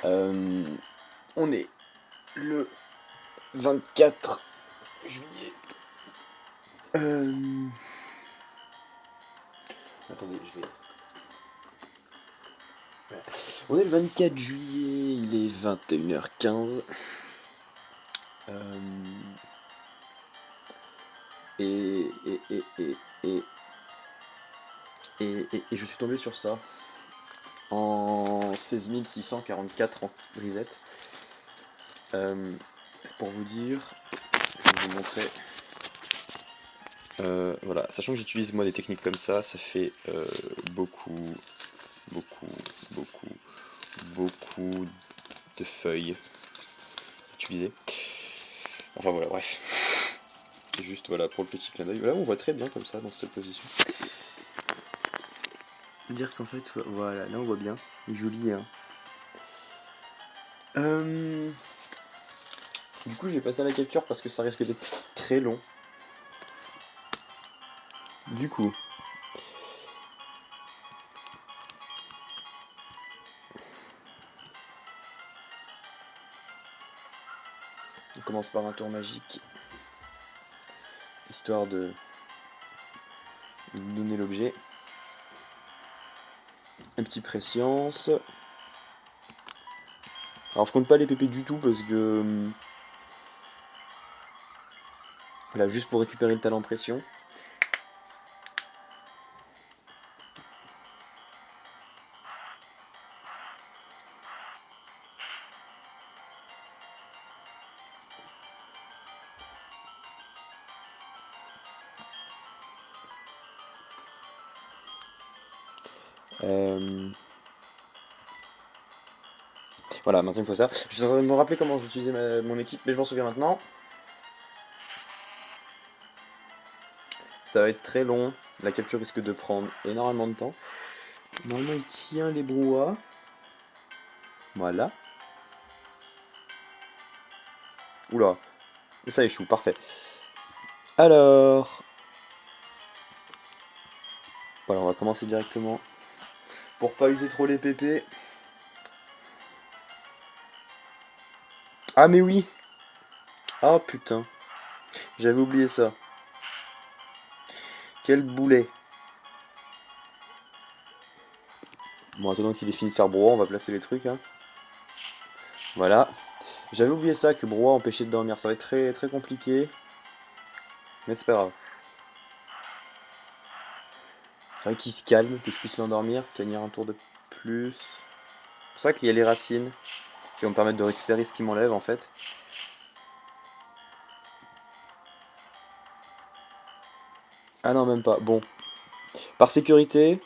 On est le 24 juillet. Attendez, je vais... Voilà. On est le 24 juillet, il est 21h15. Et je suis tombé sur ça en 16 644 en reset. C'est pour vous dire, je vais vous montrer. Voilà, sachant que j'utilise moi des techniques comme ça fait beaucoup de feuilles utilisées. Enfin voilà, bref. Juste voilà pour le petit clin d'œil. Voilà, on voit très bien comme ça dans cette position. Dire qu'en fait, voilà, là on voit bien. Joli, hein. Du coup, j'ai passé à la capture parce que ça risque d'être très long. Du coup, on commence par un tour magique, histoire de donner l'objet. Un petit préscience. Alors je compte pas les PP du tout parce que... Voilà, juste pour récupérer le talent pression. Voilà, maintenant il faut ça. Je suis en train de me rappeler comment j'utilisais mon équipe, mais je m'en souviens maintenant. Ça va être très long. La capture risque de prendre énormément de temps. Normalement, il tient les brouhahas. Voilà. Oula. Et ça échoue, parfait. Alors... Voilà, on va commencer directement. Pour pas user trop les PP. Ah mais oui. Ah putain. J'avais oublié ça. Quel boulet. Bon, attendant qu'il est fini de faire brouhaha, on va placer les trucs. Hein. Voilà. J'avais oublié ça, que brouhaha empêchait de dormir. Ça va être très, très compliqué. Mais c'est pas grave. Faudrait qu'il se calme, que je puisse l'endormir, tenir un tour de plus. C'est pour ça qu'il y a les racines qui vont me permettre de récupérer ce qui m'enlève en fait. Ah non, même pas. Bon. Par sécurité.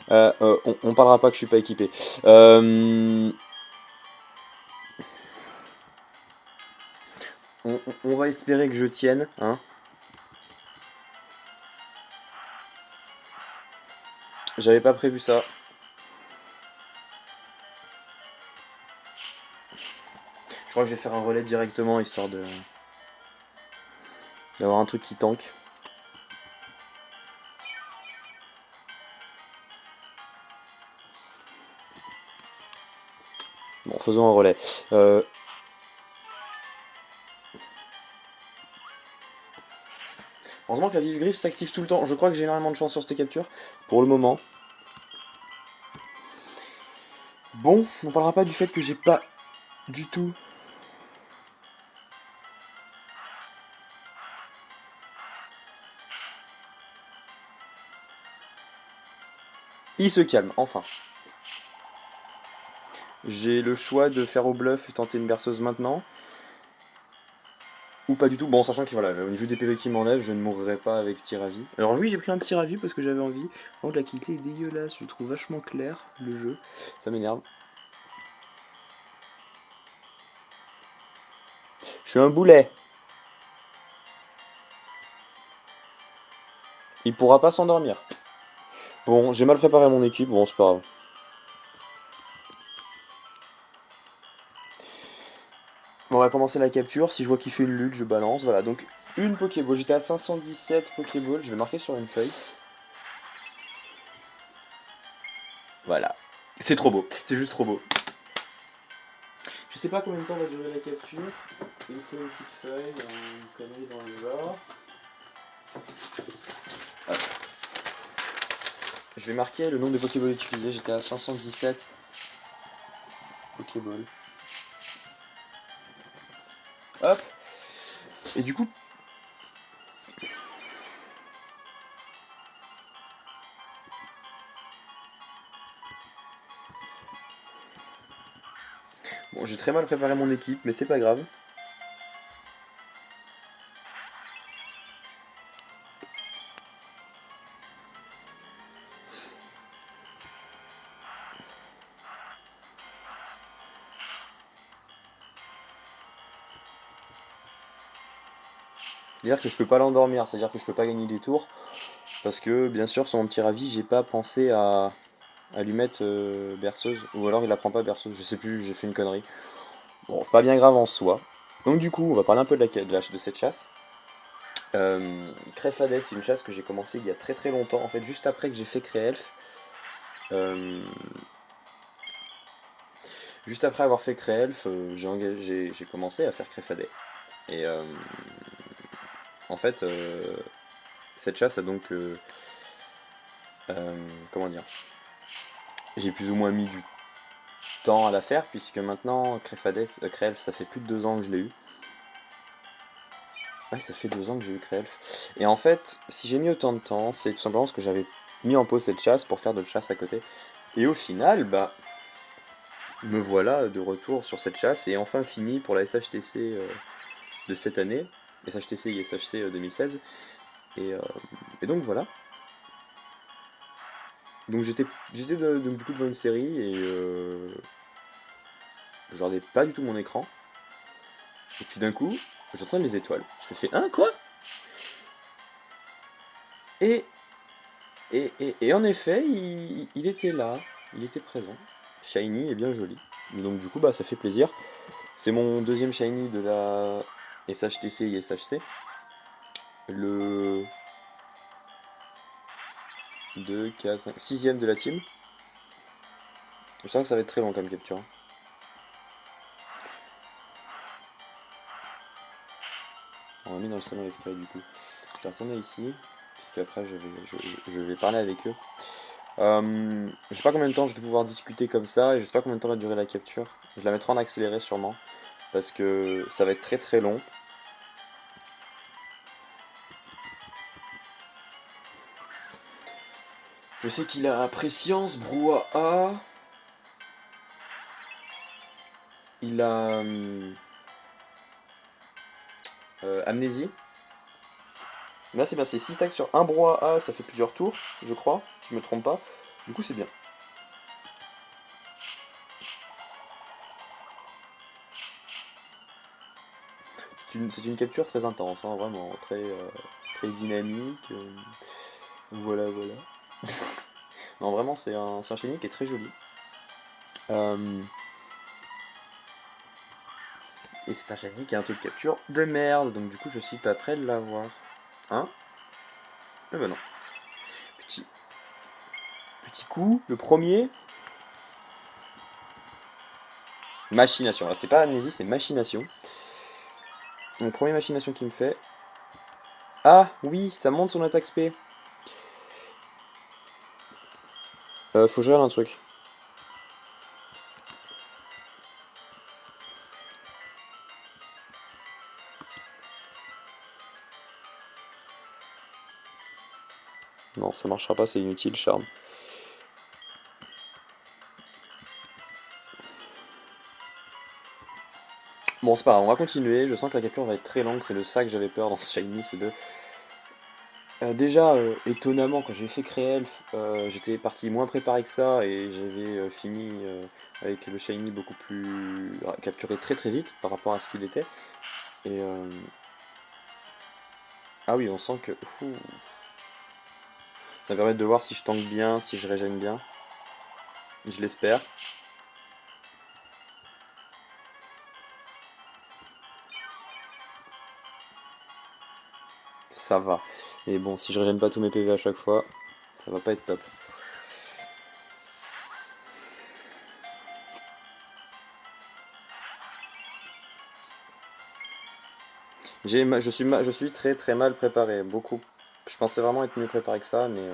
On parlera pas que je suis pas équipé. On va espérer que je tienne. Hein. J'avais pas prévu ça. Je crois que je vais faire un relais directement histoire de d'avoir un truc qui tank. Bon, faisons un relais. Heureusement que la vive griffe s'active tout le temps. Je crois que j'ai énormément de chance sur cette capture. Pour le moment. Bon, on parlera pas du fait que j'ai pas du tout... Il se calme, enfin. J'ai le choix de faire au bluff et tenter une berceuse maintenant. Ou pas du tout. Bon, sachant que voilà, au niveau des PV qui m'enlèvent, je ne mourrai pas avec tir à vie. Alors oui, j'ai pris un tir à vie parce que j'avais envie. Oh, la qualité est dégueulasse, je trouve vachement clair le jeu. Ça m'énerve. Je suis un boulet. Il pourra pas s'endormir. Bon, j'ai mal préparé mon équipe, bon, c'est pas grave. va commencer la capture. Si je vois qu'il fait une lutte, je balance. Voilà, donc une Pokéball. J'étais à 517 Pokéball. Je vais marquer sur une feuille. Voilà. C'est trop beau. C'est juste trop beau. Je sais pas combien de temps va durer la capture. Il me faut une petite feuille, une connerie dans le genre. Hop. Je vais marquer le nombre de Pokéballs utilisés. J'étais à 517 Pokéballs. Hop. Et du coup... Bon, j'ai très mal préparé mon équipe, mais c'est pas grave. C'est-à-dire que je peux pas l'endormir, c'est-à-dire que je peux pas gagner des tours. Parce que, bien sûr, sur mon petit ravi, j'ai pas pensé à lui mettre berceuse. Ou alors il la prend pas berceuse, je sais plus, j'ai fait une connerie. Bon, c'est pas bien grave en soi. Donc du coup, on va parler un peu de cette chasse. Crefadès, c'est une chasse que j'ai commencé il y a très très longtemps. En fait, juste après que j'ai fait Créelf. Juste après avoir fait Créelf, j'ai commencé à faire Crefadais. Et en fait, cette chasse a donc... comment dire? J'ai plus ou moins mis du temps à la faire, puisque maintenant, Créelf, ça fait plus de 2 ans que je l'ai eu. Ouais, ça fait 2 ans que j'ai eu Créelf. Et en fait, si j'ai mis autant de temps, c'est tout simplement parce que j'avais mis en pause cette chasse pour faire d'autres chasses à côté. Et au final, bah, me voilà de retour sur cette chasse et enfin fini pour la SHTC de cette année. SHTC et SHC 2016. Et donc voilà. Donc j'étais du coup devant une série et je regardais pas du tout mon écran. Et puis d'un coup, j'entends les étoiles. Je me fais, hein, quoi? Et, et en effet, il était là, il était présent. Shiny et bien joli. Et donc du coup, bah ça fait plaisir. C'est mon deuxième Shiny de la SHTC et SHC. Le 2, 4, 5, 6ème de la team. Je sens que ça va être très long comme capture. On va mis dans le salon électrique du coup. Je vais retourner ici, puisqu'après je vais parler avec eux. Je sais pas combien de temps je vais pouvoir discuter comme ça, et je sais pas combien de temps va durer la capture. Je la mettrai en accéléré sûrement, parce que ça va être très très long. Je sais qu'il a Préscience, Brouhaha. Il a Amnésie. Là c'est bien, c'est 6 stacks sur un Brouhaha, ça fait plusieurs tours, je crois, si je me trompe pas. Du coup c'est bien. C'est une capture très intense, hein, vraiment, très dynamique. Voilà, voilà. Non, vraiment, c'est un shiny qui est très joli. Et c'est un shiny qui a un taux de capture de merde, donc du coup, je suis pas prêt de l'avoir. Hein? Eh ben non. Petit coup, le premier. Machination. Alors, c'est pas amnésie, c'est machination. Donc, première machination qu'il me fait. Ah, oui, ça monte son attaque SP. Faut que je regarde un truc. Non, ça marchera pas, c'est inutile, charme. Bon, c'est pas grave, on va continuer. Je sens que la capture va être très longue. C'est de ça que j'avais peur dans ce shiny, c'est de... déjà, étonnamment, quand j'ai fait Créelf, j'étais parti moins préparé que ça et j'avais fini avec le shiny beaucoup plus capturé très très vite par rapport à ce qu'il était. Et ah oui, on sent que ouh, ça va permettre de voir si je tank bien, si je régène bien. Je l'espère. ça va. Mais bon, si je régène pas tous mes PV à chaque fois, ça va pas être top. Je suis très très mal préparé, beaucoup. Je pensais vraiment être mieux préparé que ça, mais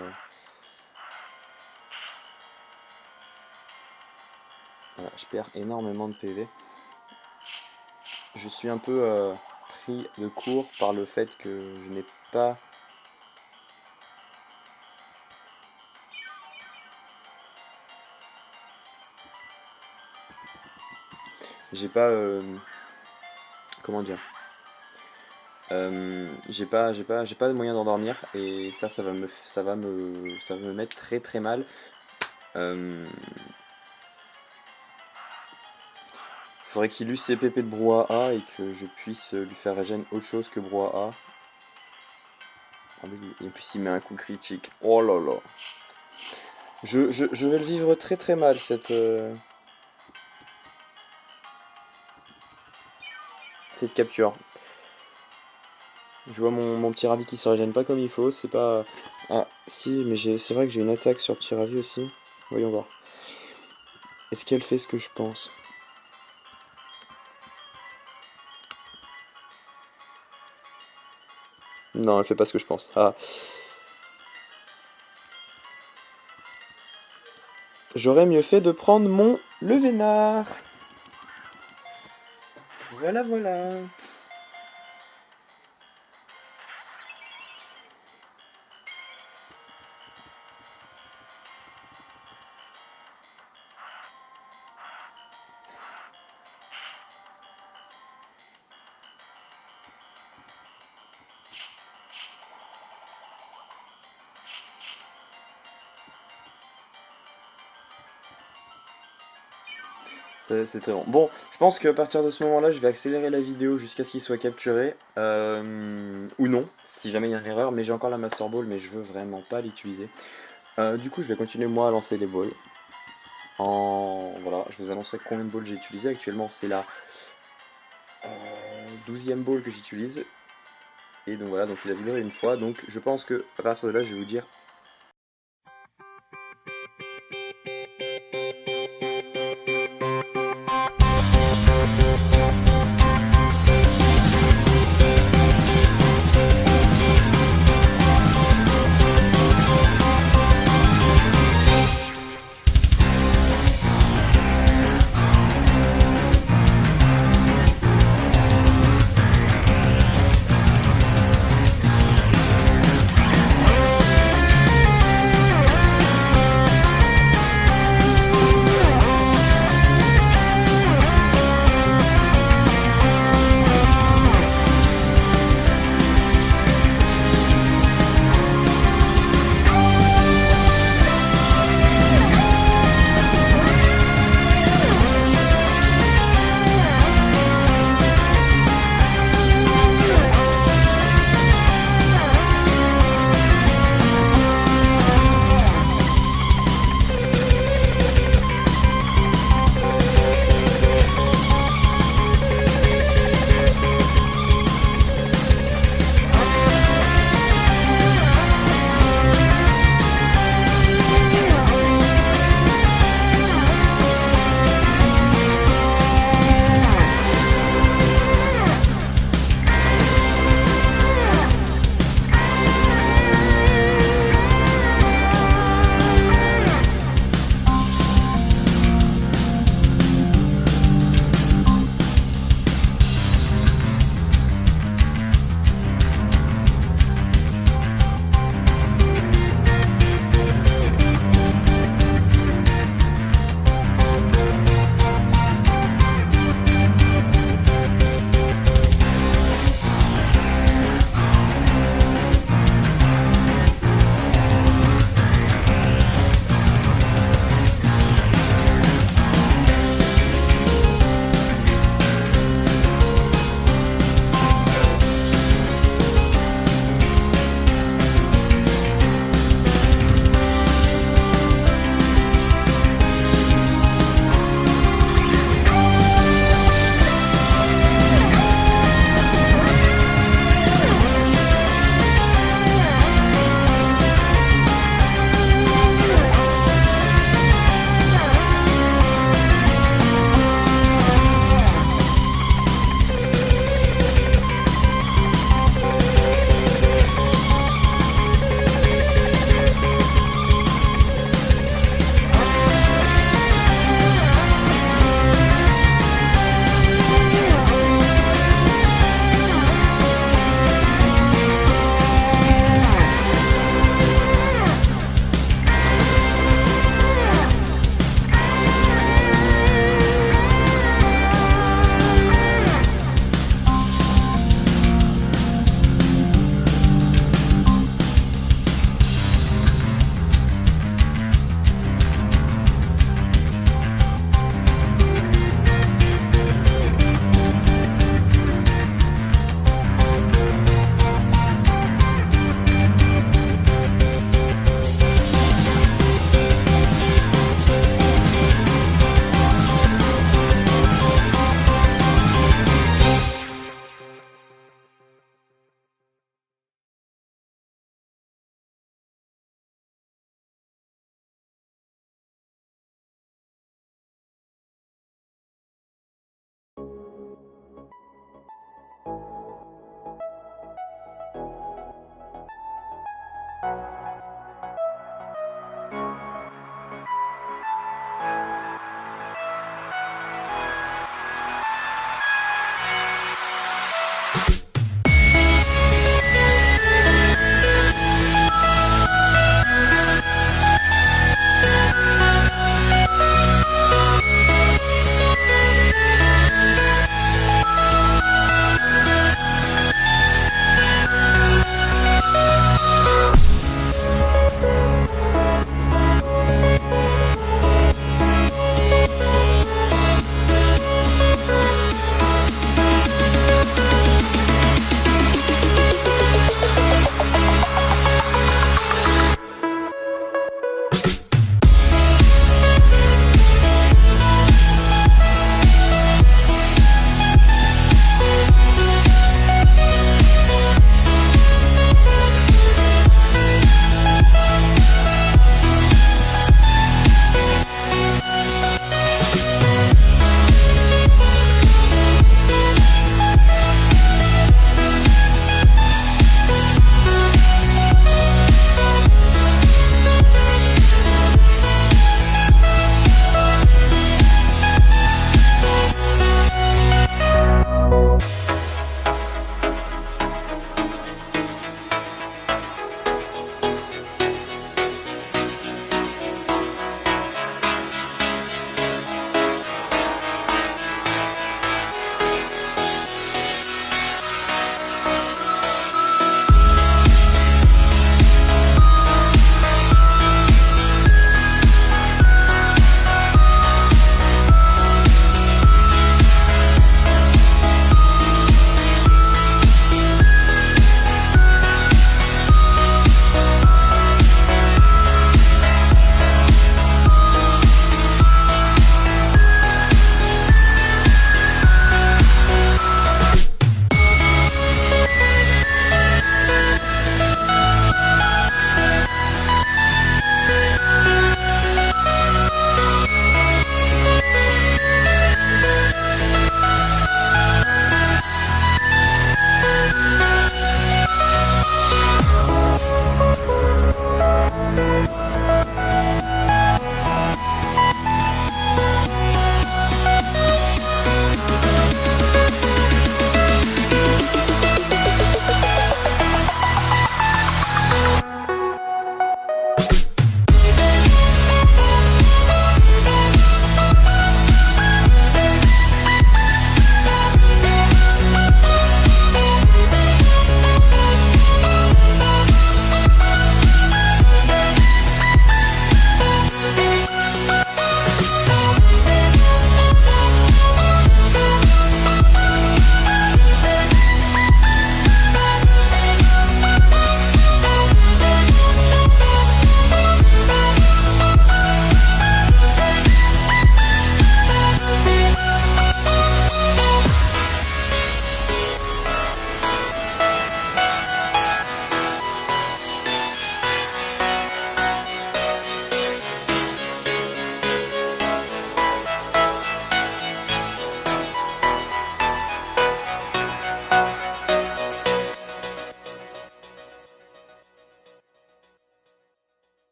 voilà, je perds énormément de PV. Je suis un peu pris de court par le fait que je n'ai pas... J'ai pas... comment dire? J'ai pas de moyen d'endormir et ça va me mettre très très mal. Faudrait qu'il use ses PP de brouhaha et que je puisse lui faire régène autre chose que brouhaha. Ah oui, et puis il met un coup critique. Oh là là. Je vais le vivre très très mal cette capture. Je vois mon petit ravi qui se régène pas comme il faut, c'est pas... Ah si, mais c'est vrai que j'ai une attaque sur le petit ravi aussi. Voyons voir. Est-ce qu'elle fait ce que je pense? Non, elle fait pas ce que je pense. Ah. J'aurais mieux fait de prendre mon Levénard. Voilà, voilà. C'est très bon. Bon, je pense qu'à partir de ce moment-là, je vais accélérer la vidéo jusqu'à ce qu'il soit capturé. Ou non, si jamais il y a une erreur. Mais j'ai encore la Master Ball, mais je veux vraiment pas l'utiliser. Du coup, je vais continuer moi à lancer les balls. Voilà, je vous annoncerai combien de balls j'ai utilisé. Actuellement, c'est la 12e ball que j'utilise. Et donc voilà, donc il a vibré une fois. Donc je pense que à partir de là, je vais vous dire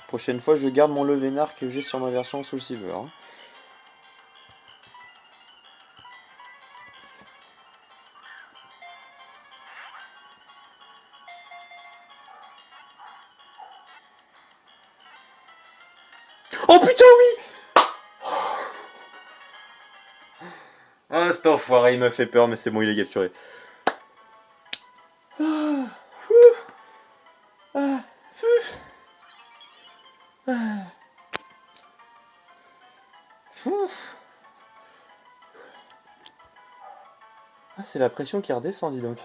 Prochaine fois, je garde mon Levénard que j'ai sur ma version Soul Silver. Hein. Oh putain, oui! Ah, cet enfoiré, il m'a fait peur, mais c'est bon, il est capturé. Ah, ah, ah, ah, c'est la pression qui redescend, dis donc.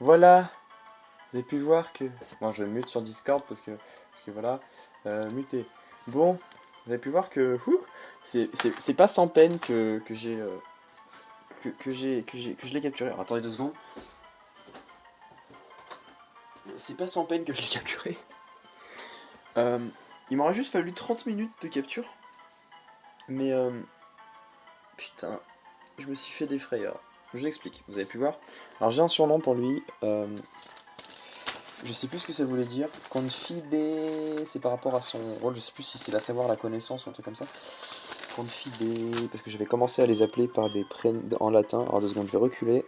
Voilà, vous avez pu voir que... Bon, je mute sur Discord parce que voilà, muté. Bon, vous avez pu voir que c'est pas sans peine que j'ai que je l'ai capturé. Alors, attendez 2 secondes. C'est pas sans peine que je l'ai capturé. Euh, il m'aurait juste fallu 30 minutes de capture. Mais putain, je me suis fait des frayeurs. Je vous explique, vous avez pu voir. Alors j'ai un surnom pour lui. Je sais plus ce que ça voulait dire. Confide, c'est par rapport à son rôle. Je sais plus si c'est la savoir, la connaissance ou un truc comme ça. Confide, parce que je vais commencer à les appeler par des prénoms en latin. Alors 2 secondes, je vais reculer.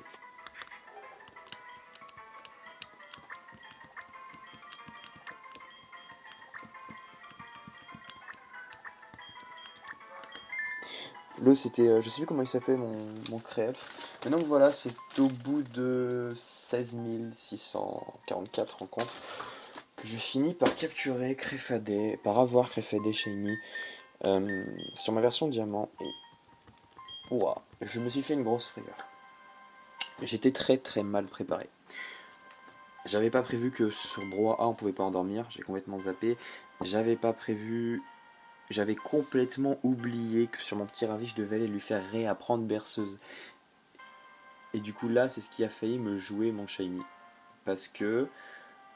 Le c'était, je sais plus comment il s'appelait mon créel. Mais donc voilà, c'est au bout de 16 644 rencontres que je finis par capturer Créfadé, par avoir Créfadé Shiny sur ma version diamant. Et ouah, je me suis fait une grosse frayeur. J'étais très très mal préparé. J'avais pas prévu que sur Brouhaha on pouvait pas endormir, j'ai complètement zappé. J'avais pas prévu, j'avais complètement oublié que sur mon petit ravi je devais aller lui faire réapprendre berceuse. Et du coup là c'est ce qui a failli me jouer mon shiny. Parce que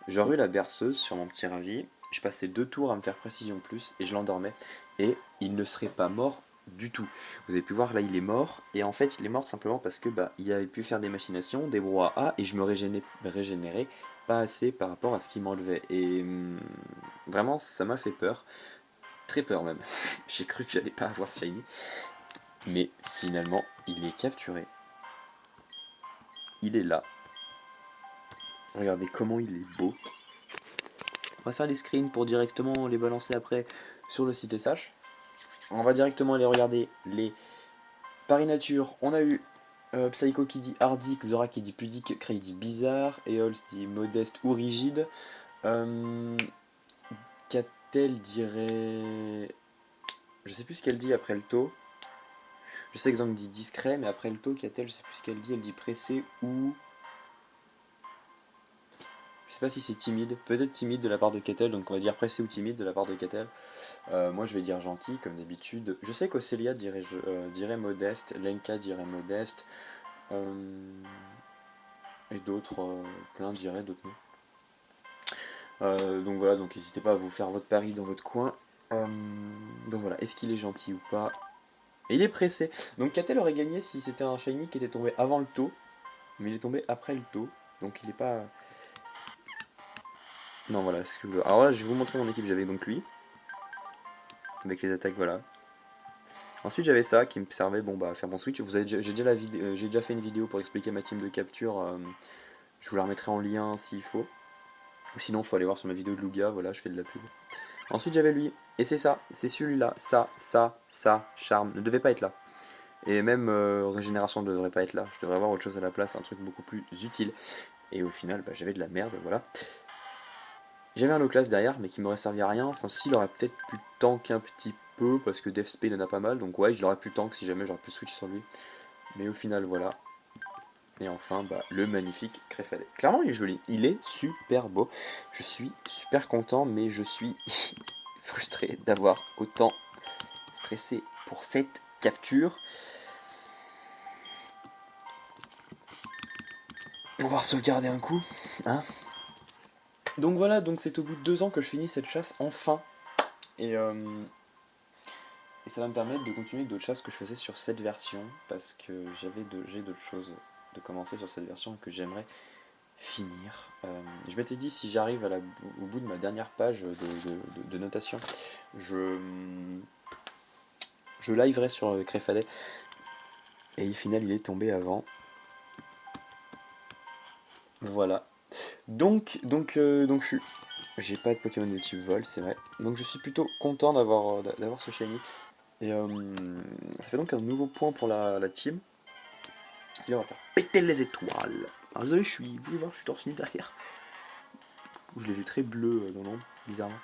j'aurais eu la berceuse sur mon petit ravi, je passais 2 tours à me faire précision plus et je l'endormais. Et il ne serait pas mort du tout. Vous avez pu voir là il est mort. Et en fait il est mort simplement parce que bah il avait pu faire des machinations, des brouhahas et je me régénérais pas assez par rapport à ce qu'il m'enlevait. Et vraiment ça m'a fait peur. Très peur même. J'ai cru que j'allais pas avoir Shiny. Mais finalement il est capturé. Il est là. Regardez comment il est beau. On va faire les screens pour directement les balancer après sur le site SH. On va directement aller regarder les paris nature. On a eu Psycho qui dit hardique, Zora qui dit pudique, Cray dit bizarre, Eols dit modeste ou rigide. Catel dirait... Je sais plus ce qu'elle dit après le taux. Je sais que Zang dit discret, mais après le taux, Catel, je sais plus ce qu'elle dit. Elle dit pressé ou... Je sais pas si c'est timide, peut-être timide de la part de Kettle, donc on va dire pressé ou timide de la part de Kettle. Moi je vais dire gentil comme d'habitude. Je sais qu'Océlia dirait modeste, Lenka dirait modeste, et d'autres, plein diraient d'autres mots. Donc voilà, donc n'hésitez pas à vous faire votre pari dans votre coin. Donc voilà, est-ce qu'il est gentil ou pas? Et il est pressé. Donc Kettle aurait gagné si c'était un shiny qui était tombé avant le taux, mais il est tombé après le taux, donc il est pas... Non voilà, ce que je veux. Alors là je vais vous montrer mon équipe, j'avais donc lui. Avec les attaques, voilà. Ensuite j'avais ça qui me servait bon bah à faire mon switch. J'ai déjà fait une vidéo pour expliquer ma team de capture. Je vous la remettrai en lien s'il faut. Ou sinon faut aller voir sur ma vidéo de Lugia, voilà, je fais de la pub. Ensuite j'avais lui. Et c'est ça, c'est celui-là. Ça, charme, ne devait pas être là. Et même régénération ne devrait pas être là. Je devrais avoir autre chose à la place, un truc beaucoup plus utile. Et au final, bah, j'avais de la merde, voilà. J'avais un low class derrière, mais qui m'aurait servi à rien. Enfin, s'il aurait peut-être pu tank un petit peu, parce que Death Spade en a pas mal. Donc, ouais, je l'aurais pu tank si jamais j'aurais pu switch sur lui. Mais au final, voilà. Et enfin, bah, le magnifique Créfadé. Clairement, il est joli. Il est super beau. Je suis super content, mais je suis frustré d'avoir autant stressé pour cette capture. Pouvoir sauvegarder un coup, hein. Donc voilà, donc c'est au bout de 2 ans que je finis cette chasse enfin. Et ça va me permettre de continuer d'autres chasses que je faisais sur cette version, parce que j'ai d'autres choses de commencer sur cette version que j'aimerais finir. Je m'étais dit, si j'arrive au bout de ma dernière page de notation, je, je liverai sur Créfadet. Et au final, il est tombé avant. Voilà. Donc j'ai pas de Pokémon de type vol, c'est vrai. Donc je suis plutôt content d'avoir ce shiny. Et ça fait donc un nouveau point pour la team. C'est bien, on va faire péter les étoiles. Alors désolé, vous pouvez voir, je suis torse nu derrière. Je les ai très bleus dans l'ombre, bizarrement.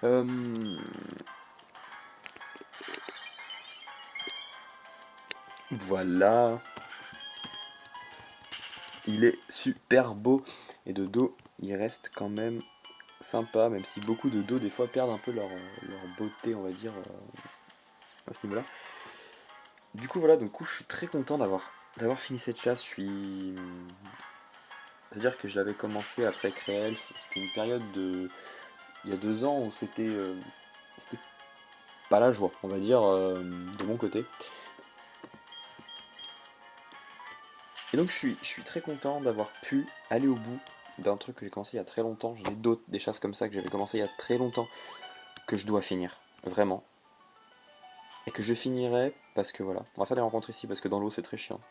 Euh, voilà. Il est super beau. Et de dos, il reste quand même sympa, même si beaucoup de dos des fois perdent un peu leur beauté, on va dire, à ce niveau-là. Du coup voilà, donc je suis très content d'avoir fini cette chasse. C'est-à-dire que je l'avais commencé après Créel. C'était une période il y a 2 ans où c'était pas la joie, on va dire, de mon côté. Et donc je suis très content d'avoir pu aller au bout d'un truc que j'ai commencé il y a très longtemps. J'en ai d'autres, des chasses comme ça que j'avais commencé il y a très longtemps, que je dois finir, vraiment. Et que je finirai parce que voilà, on va faire des rencontres ici parce que dans l'eau c'est très chiant.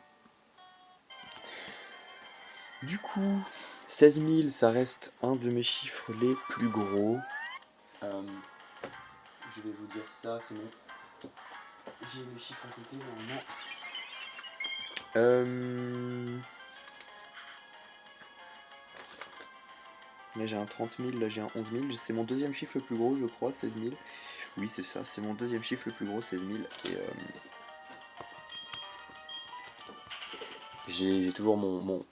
Du coup, 16 000, ça reste un de mes chiffres les plus gros. Euh, je vais vous dire ça, c'est bon. J'ai mes chiffres à côté normalement. Là j'ai un 30 000, là j'ai un 11 000. C'est mon deuxième chiffre le plus gros, je crois, 16 000. Oui, c'est ça, c'est mon deuxième chiffre le plus gros, 16 000. Et j'ai toujours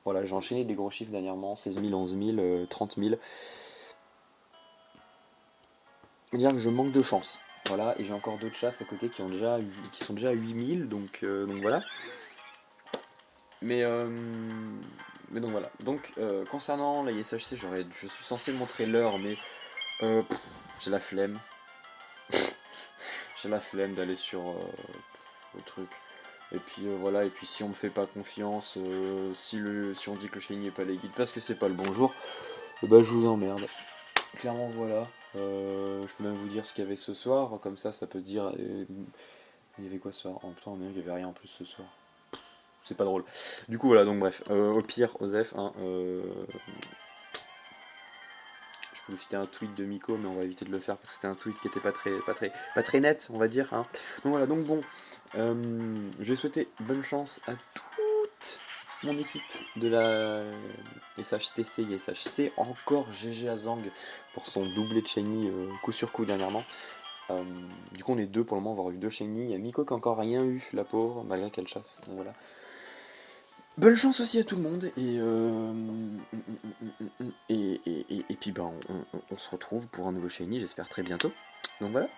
voilà, j'ai enchaîné des gros chiffres dernièrement, 16 000, 11 000, 30 000. Dire que je manque de chance. Voilà, et j'ai encore d'autres chasses à côté qui sont déjà à 8 000, donc voilà. Mais, euh, mais donc voilà. Donc concernant la ISHC, je suis censé montrer l'heure, mais j'ai la flemme. J'ai la flemme d'aller sur le truc. Et puis voilà, et puis si on me fait pas confiance, si on dit que le shiny est pas les guides parce que c'est pas le bon jour, bah je vous emmerde. Clairement voilà. Je peux même vous dire ce qu'il y avait ce soir, comme ça peut dire. Il y avait quoi ce soir? En même temps, il y avait rien en plus ce soir. C'est pas drôle. Du coup voilà, donc bref. Au pire, Osef, hein, je peux vous citer un tweet de Miko, mais on va éviter de le faire parce que c'était un tweet qui était pas très net, on va dire, hein. Donc voilà, donc bon, je vais souhaiter bonne chance à toute mon équipe de la SHTC et SHC. Encore GG à Zang pour son doublé de shiny coup sur coup dernièrement. Du coup, on est deux pour le moment, avoir eu deux shiny. Il y a Miko qui a encore rien eu, la pauvre, malgré qu'elle chasse. Donc voilà. Bonne chance aussi à tout le monde et puis bah on se retrouve pour un nouveau shiny, j'espère très bientôt. Donc voilà.